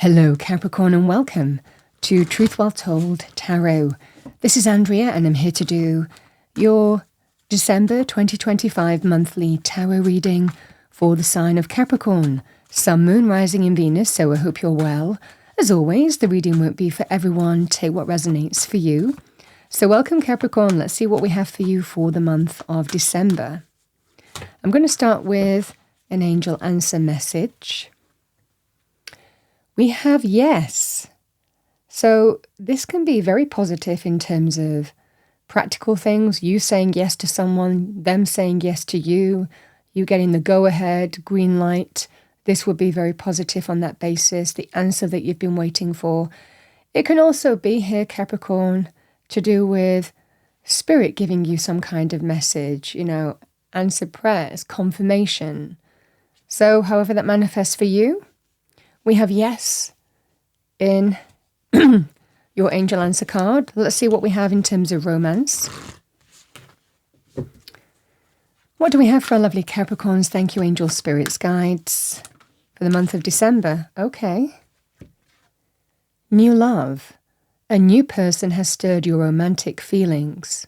Hello Capricorn and welcome to Truth Well Told Tarot. This is Andrea and I'm here to do your December 2025 monthly tarot reading for the sign of Capricorn, Sun, Moon, Rising in Venus, so I hope you're well. As always, the reading won't be for everyone, take what resonates for you. So welcome Capricorn, let's see what we have for you for the month of December. I'm going to start with an angel answer message. We have yes. So this can be very positive in terms of practical things, you saying yes to someone, them saying yes to you, you getting the go-ahead, green light. This would be very positive on that basis, the answer that you've been waiting for. It can also be here, Capricorn, to do with spirit giving you some kind of message, answered prayers, confirmation. So however that manifests for you, we have yes in your angel answer card. Let's see what we have in terms of romance. What do we have for our lovely Capricorns? Thank you, angel spirits, guides, for the month of December. Okay. New love. A new person has stirred your romantic feelings.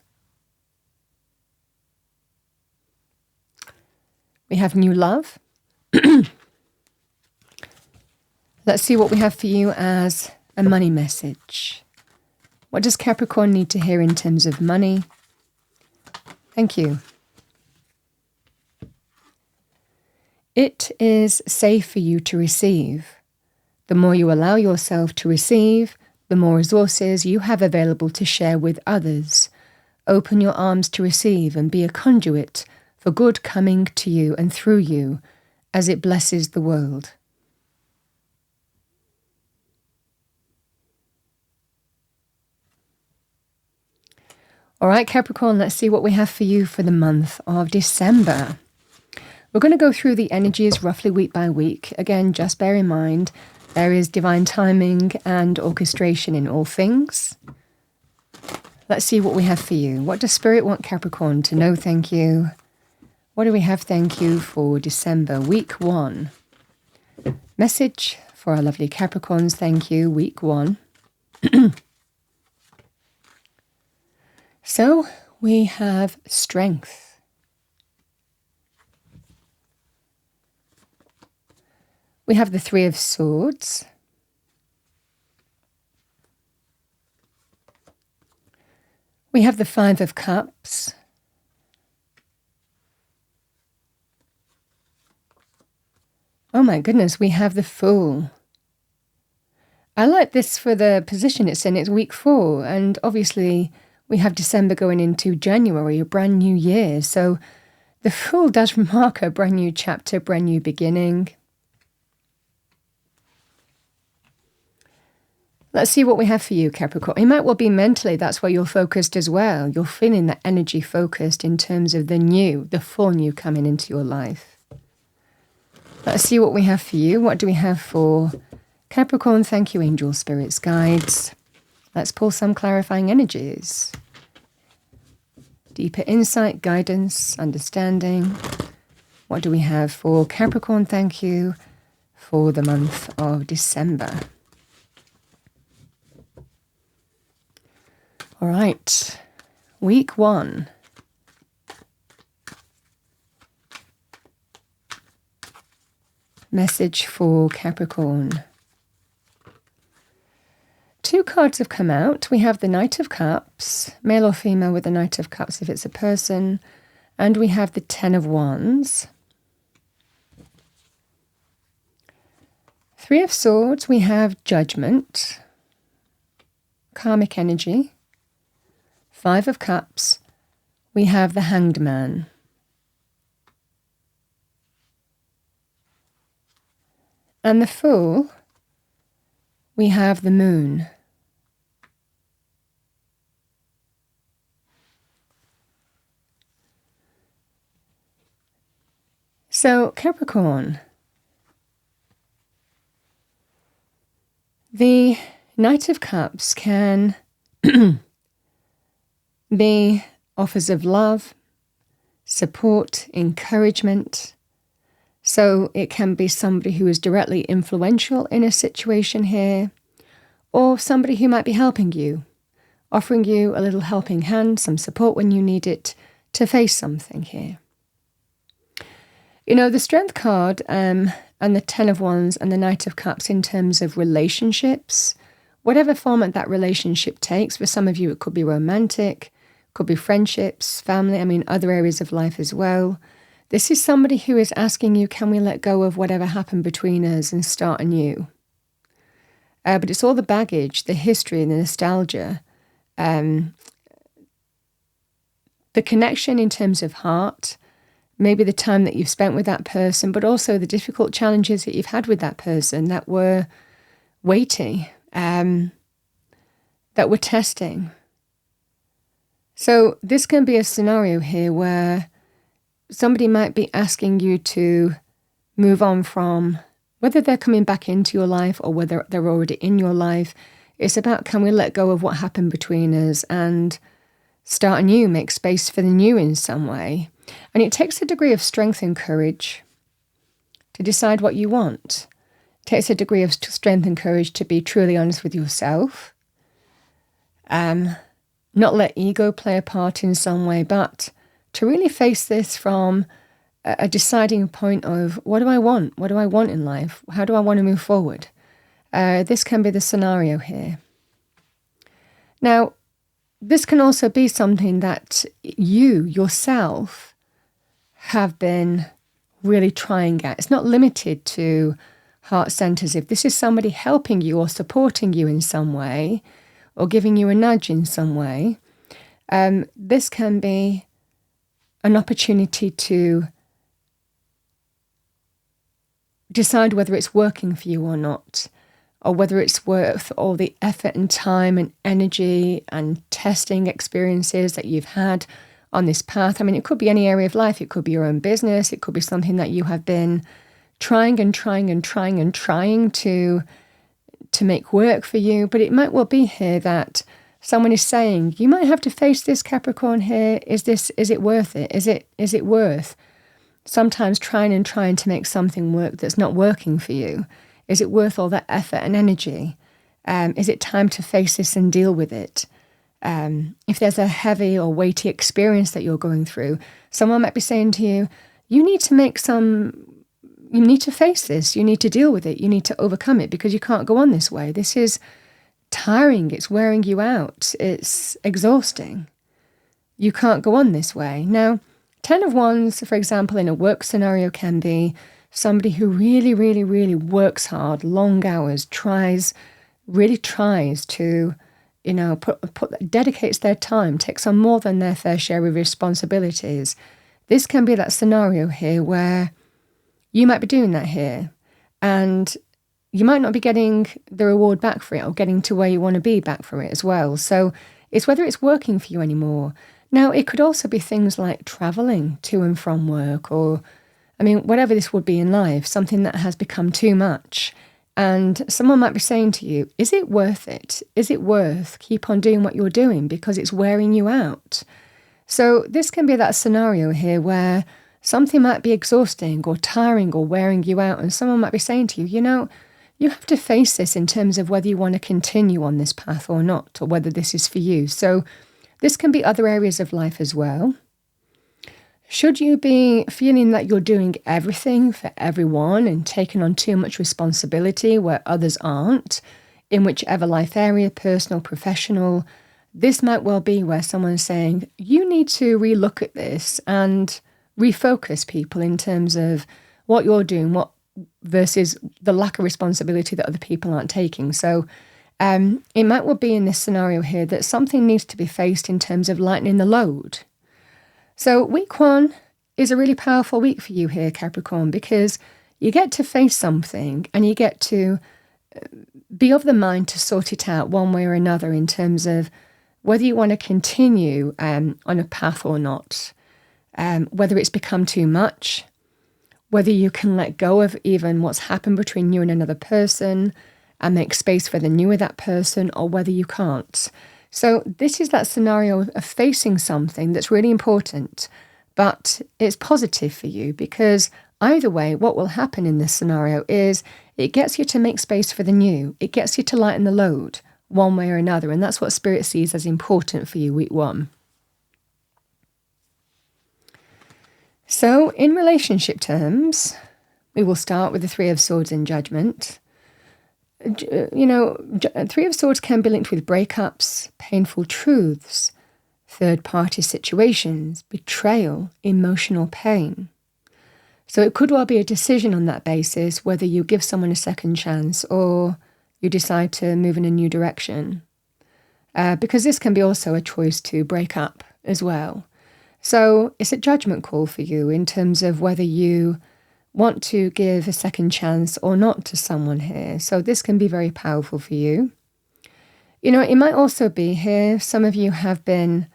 We have new love. Let's see what we have for you as a money message. What does Capricorn need to hear in terms of money? Thank you. It is safe for you to receive. The more you allow yourself to receive, the more resources you have available to share with others. Open your arms to receive and be a conduit for good coming to you and through you as it blesses the world. All right, Capricorn, let's see what we have for you for the month of December. We're going to go through the energies roughly week by week. Again, just bear in mind, there is divine timing and orchestration in all things. Let's see what we have for you. What does Spirit want Capricorn to know? Thank you. What do we have? Thank you for December, week 1. Message for our lovely Capricorns. Thank you, week 1. So we have strength. We have the 3 of Swords. We have the 5 of Cups. Oh my goodness, we have the Fool. I like this for the position it's in. It's week 4, and obviously we have December going into January, a brand new year. So the Fool does mark a brand new chapter, brand new beginning. Let's see what we have for you, Capricorn. It might well be mentally, that's where you're focused as well. You're feeling that energy focused in terms of the new, the full new coming into your life. Let's see what we have for you. What do we have for Capricorn? Thank you, angel spirits, guides. Let's pull some clarifying energies. Deeper insight, guidance, understanding. What do we have for Capricorn? Thank you for the month of December. All right, week 1. Message for Capricorn. 2 cards have come out. We have the Knight of Cups, male or female with the Knight of Cups if it's a person, and we have the 10 of Wands. 3 of Swords, we have Judgment, karmic energy. 5 of Cups, we have the Hanged Man. And the Fool, we have the Moon. So, Capricorn, the Knight of Cups can be offers of love, support, encouragement, So it can be somebody who is directly influential in a situation here, or somebody who might be helping you, offering you a little helping hand, some support when you need it to face something here. You know, the Strength card and the Ten of Wands and the Knight of Cups in terms of relationships, whatever format that relationship takes. For some of you, it could be romantic, could be friendships, family, other areas of life as well. This is somebody who is asking you, can we let go of whatever happened between us and start anew? But it's all the baggage, the history, the nostalgia, the connection in terms of heart, maybe the time that you've spent with that person, but also the difficult challenges that you've had with that person that were weighty, that were testing. So this can be a scenario here where somebody might be asking you to move on from, whether they're coming back into your life or whether they're already in your life. It's about, can we let go of what happened between us and start anew, make space for the new in some way. And it takes a degree of strength and courage to decide what you want. It takes a degree of strength and courage to be truly honest with yourself. Not let ego play a part in some way, but to really face this from a deciding point of, what do I want? What do I want in life? How do I want to move forward? This can be the scenario here. Now, this can also be something that you, yourself, have been really trying at. It's not limited to heart centers. If this is somebody helping you or supporting you in some way, or giving you a nudge in some way, this can be an opportunity to decide whether it's working for you or not, or whether it's worth all the effort and time and energy and testing experiences that you've had on this path. It could be any area of life. It could be your own business. It could be something that you have been trying to make work for you. But it might well be here that someone is saying, you might have to face this, Capricorn, here. Is it worth it? Is it worth sometimes trying to make something work that's not working for you? Is it worth all that effort and energy? Is it time to face this and deal with it? If there's a heavy or weighty experience that you're going through, someone might be saying to you, you need to face this, you need to deal with it, you need to overcome it, because you can't go on this way. This is tiring, it's wearing you out, it's exhausting. You can't go on this way. Now, Ten of Wands, for example, in a work scenario can be somebody who really, really, really works hard, long hours, really tries to, dedicates their time, takes on more than their fair share of responsibilities. This can be that scenario here where you might be doing that here, and you might not be getting the reward back for it or getting to where you want to be back for it as well. So it's whether it's working for you anymore. Now, it could also be things like traveling to and from work, or, whatever this would be in life, something that has become too much. And someone might be saying to you, is it worth it? Is it worth keep on doing what you're doing because it's wearing you out? So this can be that scenario here where something might be exhausting or tiring or wearing you out, and someone might be saying to you, you have to face this in terms of whether you want to continue on this path or not, or whether this is for you. So this can be other areas of life as well. Should you be feeling that you're doing everything for everyone and taking on too much responsibility where others aren't, in whichever life area, personal, professional, this might well be where someone's saying, you need to relook at this and refocus people in terms of what you're doing, versus the lack of responsibility that other people aren't taking. So it might well be in this scenario here that something needs to be faced in terms of lightening the load. So week 1 is a really powerful week for you here, Capricorn, because you get to face something and you get to be of the mind to sort it out one way or another in terms of whether you want to continue on a path or not, whether it's become too much, whether you can let go of even what's happened between you and another person and make space for the new of that person, or whether you can't. So this is that scenario of facing something that's really important, but it's positive for you because either way, what will happen in this scenario is it gets you to make space for the new. It gets you to lighten the load one way or another. And that's what Spirit sees as important for you, week 1. So in relationship terms, we will start with the Three of Swords in Judgment. Three of Swords can be linked with breakups, painful truths, third-party situations, betrayal, emotional pain. So it could well be a decision on that basis, whether you give someone a second chance or you decide to move in a new direction. Because this can be also a choice to break up as well. So it's a judgment call for you in terms of whether you want to give a second chance or not to someone here. So this can be very powerful for you. It might also be here, some of you have been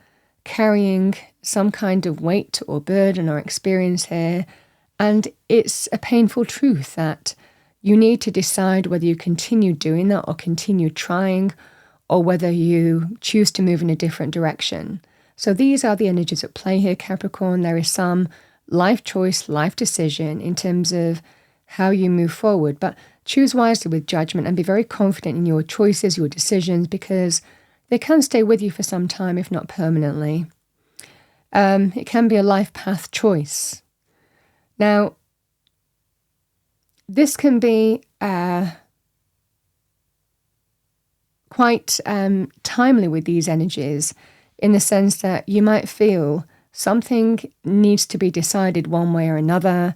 carrying some kind of weight or burden or experience here, and it's a painful truth that you need to decide whether you continue doing that or continue trying, or whether you choose to move in a different direction. So these are the energies at play here, Capricorn. There is some life choice, life decision in terms of how you move forward, but choose wisely with judgment and be very confident in your choices, your decisions, because they can stay with you for some time, if not permanently. It can be a life path choice. Now, this can be quite timely with these energies, in the sense that you might feel something needs to be decided one way or another,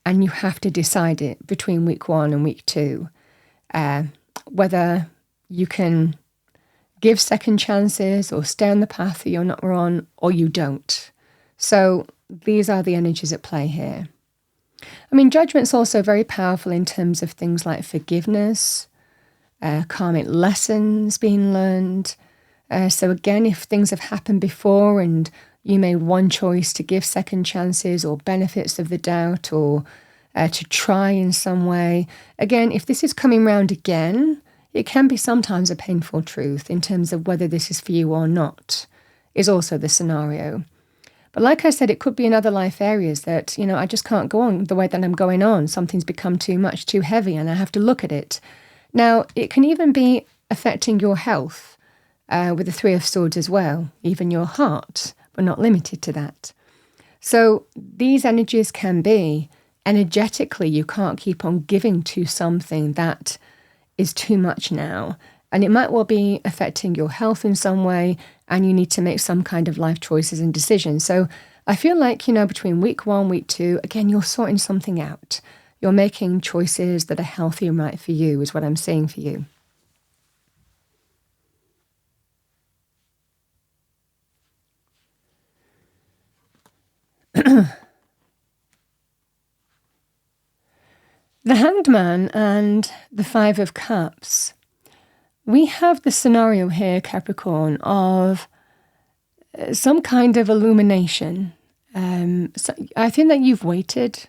and you have to decide it between week 1 and week 2. Whether you can give second chances or stay on the path that you're not on, or you don't. So these are the energies at play here. Judgment's also very powerful in terms of things like forgiveness, karmic lessons being learned. So again, if things have happened before and you made one choice to give second chances or benefits of the doubt, or to try in some way, again, if this is coming round again, it can be sometimes a painful truth in terms of whether this is for you or not, is also the scenario. But like I said, it could be in other life areas that, I just can't go on the way that I'm going on. Something's become too much, too heavy, and I have to look at it. Now, it can even be affecting your health with the Three of Swords as well, even your heart, but not limited to that. So these energies can be, energetically, you can't keep on giving to something that is too much now. And it might well be affecting your health in some way, and you need to make some kind of life choices and decisions. So I feel like, between week 1, week 2, again, you're sorting something out. You're making choices that are healthy and right for you, is what I'm saying for you. The Hanged Man and the Five of Cups. We have the scenario here, Capricorn, of some kind of illumination. So I think that you've waited.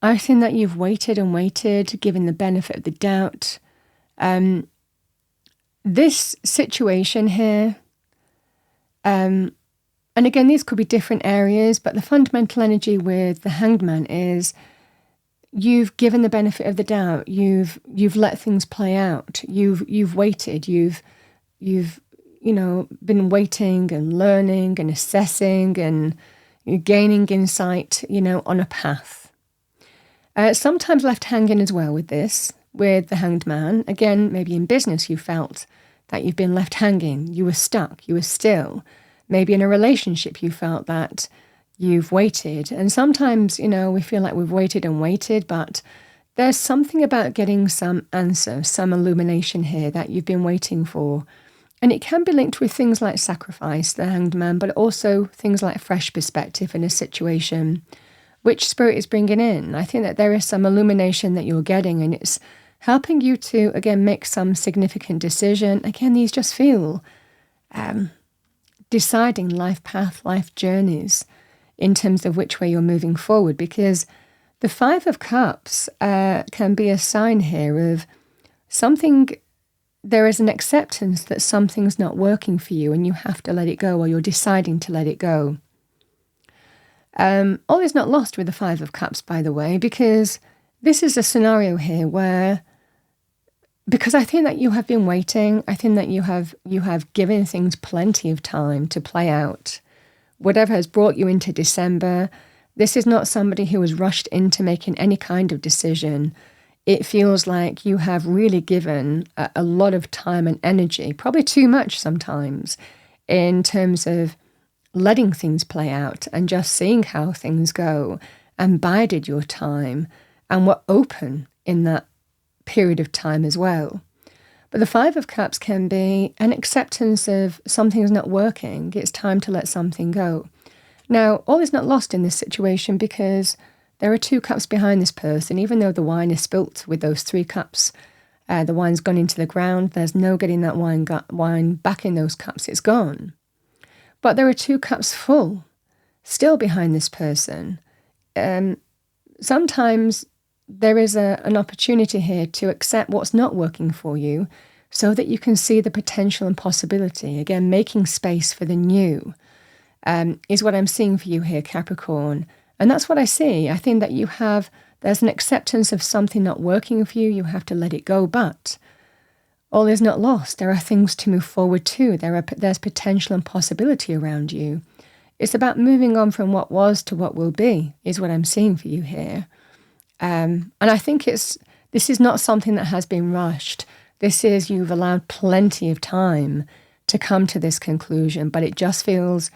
I think that you've waited and waited, given the benefit of the doubt. This situation here, and again, these could be different areas, but the fundamental energy with the Hanged Man is you've given the benefit of the doubt. You've let things play out. You've waited. You've been waiting and learning and assessing and gaining insight, on a path. Sometimes left hanging as well with this, with the Hanged Man. Again, maybe in business you felt that you've been left hanging. You were stuck. You were still. Maybe in a relationship you felt that you've waited. And sometimes, we feel like we've waited and waited, but there's something about getting some answer, some illumination here that you've been waiting for. And it can be linked with things like sacrifice, the Hanged Man, but also things like fresh perspective in a situation, which Spirit is bringing in. I think that there is some illumination that you're getting, and it's helping you to, again, make some significant decision. Again, these just feel deciding life path, life journeys, in terms of which way you're moving forward, because the Five of Cups can be a sign here of something. There is an acceptance that something's not working for you and you have to let it go, or you're deciding to let it go. All is not lost with the Five of Cups, by the way, because this is a scenario here where, because I think that you have been waiting, I think that you have given things plenty of time to play out. Whatever has brought you into December, this is not somebody who was rushed into making any kind of decision. It feels like you have really given a lot of time and energy, probably too much sometimes, in terms of letting things play out and just seeing how things go, and bided your time and were open in that period of time as well. But the Five of Cups can be an acceptance of something's not working. It's time to let something go. Now, all is not lost in this situation, because there are 2 cups behind this person. Even though the wine is spilt with those 3 cups, the wine's gone into the ground. There's no getting that wine back in those cups. It's gone. But there are 2 cups full still behind this person. Sometimes there is an opportunity here to accept what's not working for you so that you can see the potential and possibility. Again, making space for the new is what I'm seeing for you here, Capricorn. And that's what I see. I think that there's an acceptance of something not working for you. You have to let it go, but all is not lost. There are things to move forward to. There's potential and possibility around you. It's about moving on from what was to what will be, is what I'm seeing for you here. And I think this is not something that has been rushed. This is, you've allowed plenty of time to come to this conclusion, but it just feels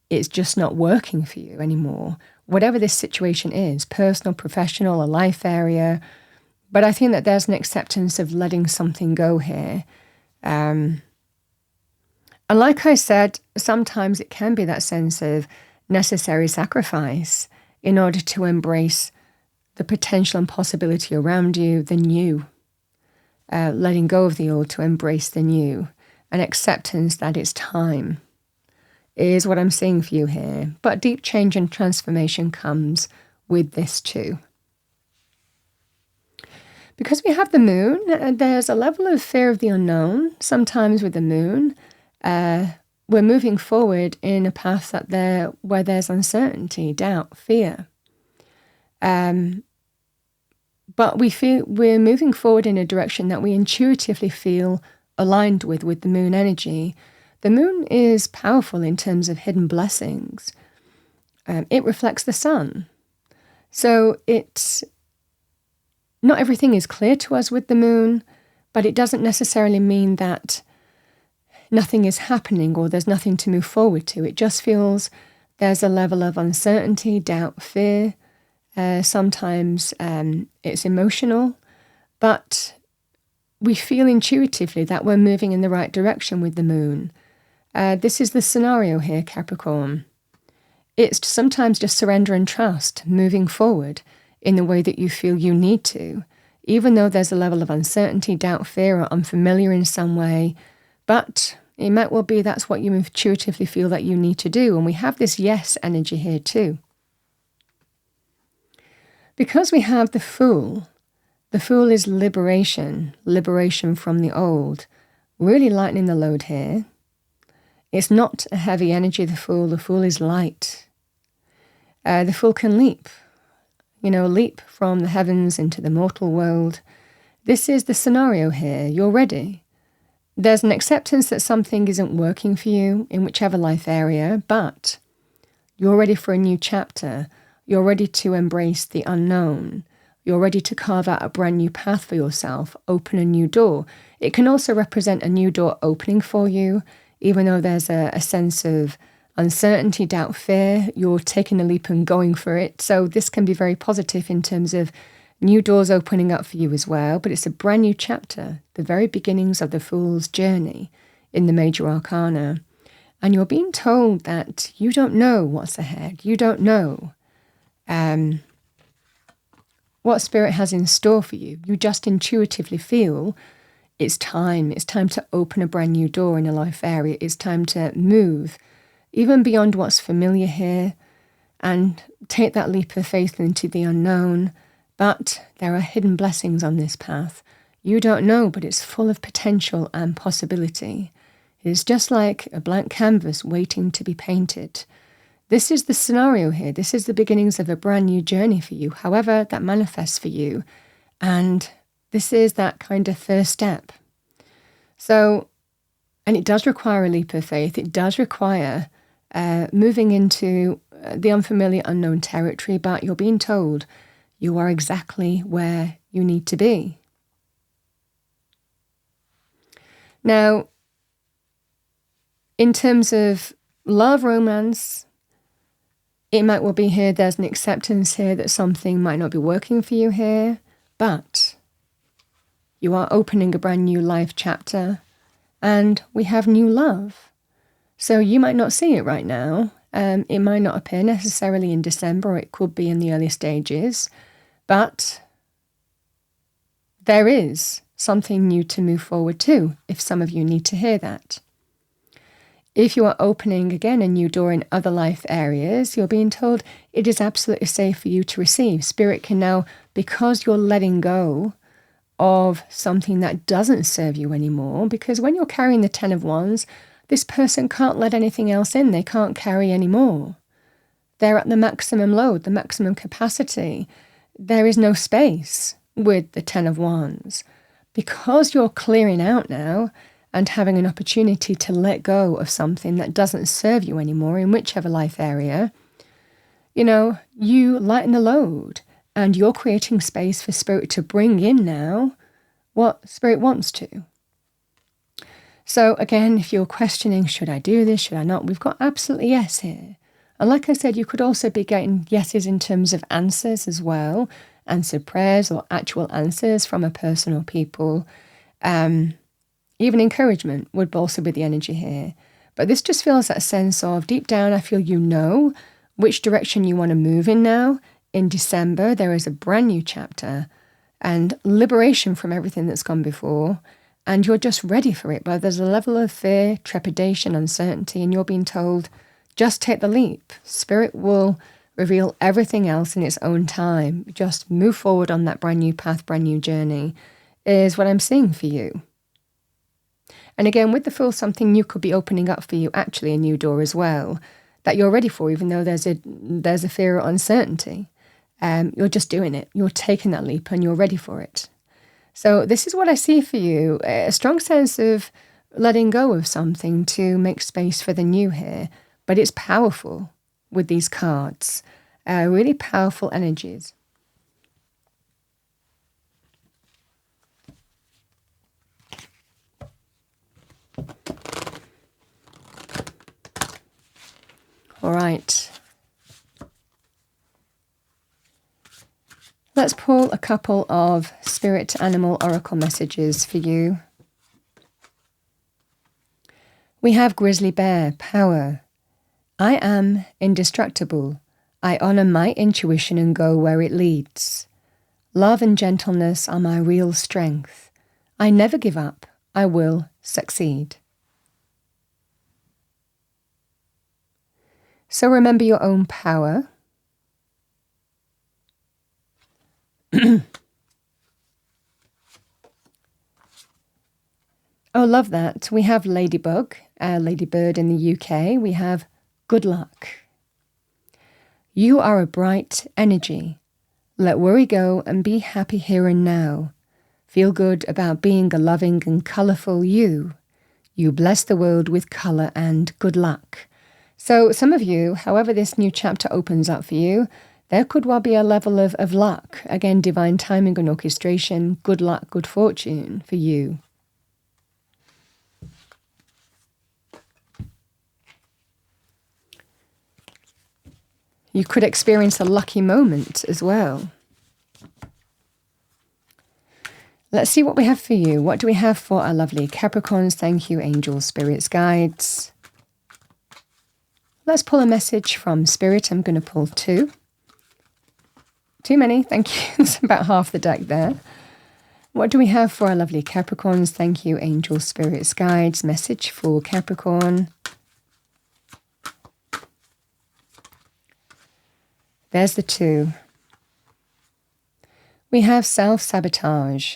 it's just not working for you anymore. Whatever this situation is, personal, professional, a life area. But I think that there's an acceptance of letting something go here. And like I said, sometimes it can be that sense of necessary sacrifice in order to embrace the potential and possibility around you, the new. Letting go of the old to embrace the new. An acceptance that it's time is what I'm seeing for you here. But deep change and transformation comes with this too. Because we have the moon, there's a level of fear of the unknown. Sometimes with the moon, we're moving forward in a path where there's uncertainty, doubt, fear. But we're moving forward in a direction that we intuitively feel aligned with the moon energy. The moon is powerful in terms of hidden blessings. It reflects the sun. So not everything is clear to us with the moon, but it doesn't necessarily mean that nothing is happening or there's nothing to move forward to. It just feels there's a level of uncertainty, doubt, fear. Sometimes it's emotional, but we feel intuitively that we're moving in the right direction with the moon. This is the scenario here, Capricorn. It's sometimes just surrender and trust, moving forward in the way that you feel you need to, even though there's a level of uncertainty, doubt, fear, or unfamiliar in some way. But it might well be that's what you intuitively feel that you need to do. And we have this yes energy here too. Because we have the Fool is liberation from the old, really lightening the load here. It's not a heavy energy, the Fool is light. The Fool can leap from the heavens into the mortal world. This is the scenario here. You're ready. There's an acceptance that something isn't working for you in whichever life area, but you're ready for a new chapter. You're ready to embrace the unknown. You're ready to carve out a brand new path for yourself, open a new door. It can also represent a new door opening for you, even though there's a sense of uncertainty, doubt, fear. You're taking a leap and going for it. So this can be very positive in terms of new doors opening up for you as well. But it's a brand new chapter, the very beginnings of the Fool's journey in the major arcana. And you're being told that you don't know what's ahead. You don't know what Spirit has in store for you. You just intuitively feel it's time. It's time to open a brand new door in a life area. It's time to move even beyond what's familiar here and take that leap of faith into the unknown. But there are hidden blessings on this path. You don't know, but it's full of potential and possibility. It is just like a blank canvas waiting to be painted. This is the scenario here. This is the beginnings of a brand new journey for you, however that manifests for you. And this is that kind of first step. So, and it does require a leap of faith. It does require moving into the unfamiliar, unknown territory, but you're being told you are exactly where you need to be. Now, in terms of love, romance, it might well be here, there's an acceptance here that something might not be working for you here, but you are opening a brand new life chapter, and we have new love. So you might not see it right now. It might not appear necessarily in December, or it could be in the early stages, but there is something new to move forward to, if some of you need to hear that. If you are opening, again, a new door in other life areas, you're being told it is absolutely safe for you to receive. Spirit can now, because you're letting go of something that doesn't serve you anymore, because when you're carrying the 10 of Wands, this person can't let anything else in. They can't carry any more. They're at the maximum load, the maximum capacity. There is no space with the 10 of Wands. Because you're clearing out now and having an opportunity to let go of something that doesn't serve you anymore in whichever life area, you lighten the load and you're creating space for Spirit to bring in now what Spirit wants to. So again, if you're questioning, should I do this, should I not? We've got absolutely yes here. And like I said, you could also be getting yeses in terms of answers as well, answered prayers or actual answers from a person or people. Even encouragement would also be the energy here. But this just feels that sense of deep down, I feel you know which direction you want to move in now. In December, there is a brand new chapter and liberation from everything that's gone before. And you're just ready for it. But there's a level of fear, trepidation, uncertainty, and you're being told, just take the leap. Spirit will reveal everything else in its own time. Just move forward on that brand new path, brand new journey, is what I'm seeing for you. And again, with the Fool, something new could be opening up for you, actually a new door as well, that you're ready for, even though there's a fear or uncertainty. You're just doing it. You're taking that leap and you're ready for it. So this is what I see for you, a strong sense of letting go of something to make space for the new here. But it's powerful with these cards, really powerful energies. All right. Let's pull a couple of Spirit Animal Oracle messages for you. We have Grizzly Bear, power. I am indestructible. I honor my intuition and go where it leads. Love and gentleness are my real strength. I never give up. I will succeed. So remember your own power. Oh, love that. We have Ladybug, Ladybird in the UK. We have good luck. You are a bright energy. Let worry go and be happy here and now. Feel good about being a loving and colourful you. You bless the world with colour and good luck. So some of you, however this new chapter opens up for you, there could well be a level of luck. Again, divine timing and orchestration, good luck, good fortune for you. You could experience a lucky moment as well. Let's see what we have for you. What do we have for our lovely Capricorns? Thank you, angels, spirits, guides. Let's pull a message from Spirit. I'm going to pull two. Too many, thank you. It's about half the deck there. What do we have for our lovely Capricorns? Thank you, angels, spirits, guides. Message for Capricorn. There's the two. We have self-sabotage.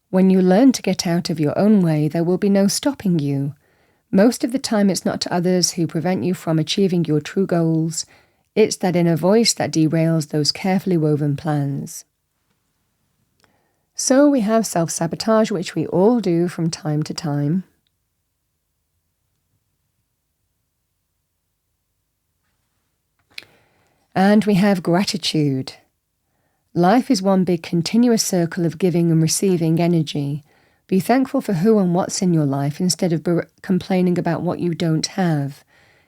When you learn to get out of your own way, there will be no stopping you. Most of the time it's not others who prevent you from achieving your true goals. It's that inner voice that derails those carefully woven plans. So we have self-sabotage, which we all do from time to time. And we have gratitude. Life is one big continuous circle of giving and receiving energy. Be thankful for who and what's in your life instead of complaining about what you don't have.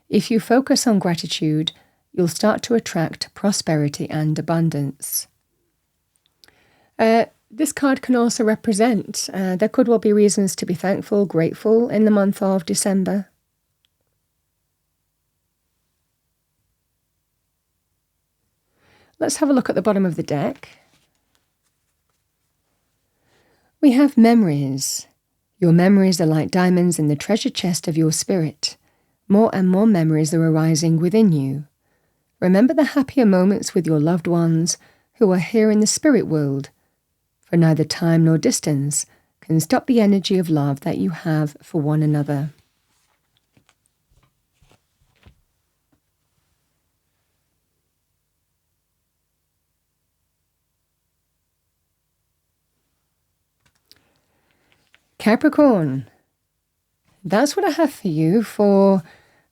If you focus on gratitude, you'll start to attract prosperity and abundance. This card can also represent, there could well be reasons to be thankful, grateful in the month of December. Let's have a look at the bottom of the deck. We have memories. Your memories are like diamonds in the treasure chest of your spirit. More and more memories are arising within you. Remember the happier moments with your loved ones who are here in the spirit world, for neither time nor distance can stop the energy of love that you have for one another. Capricorn, that's what I have for you for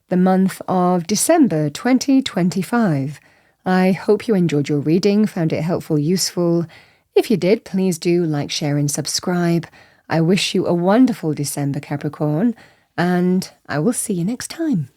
the month of December 2025. I hope you enjoyed your reading, found it helpful, useful. If you did, please do like, share and subscribe. I wish you a wonderful December, Capricorn, and I will see you next time.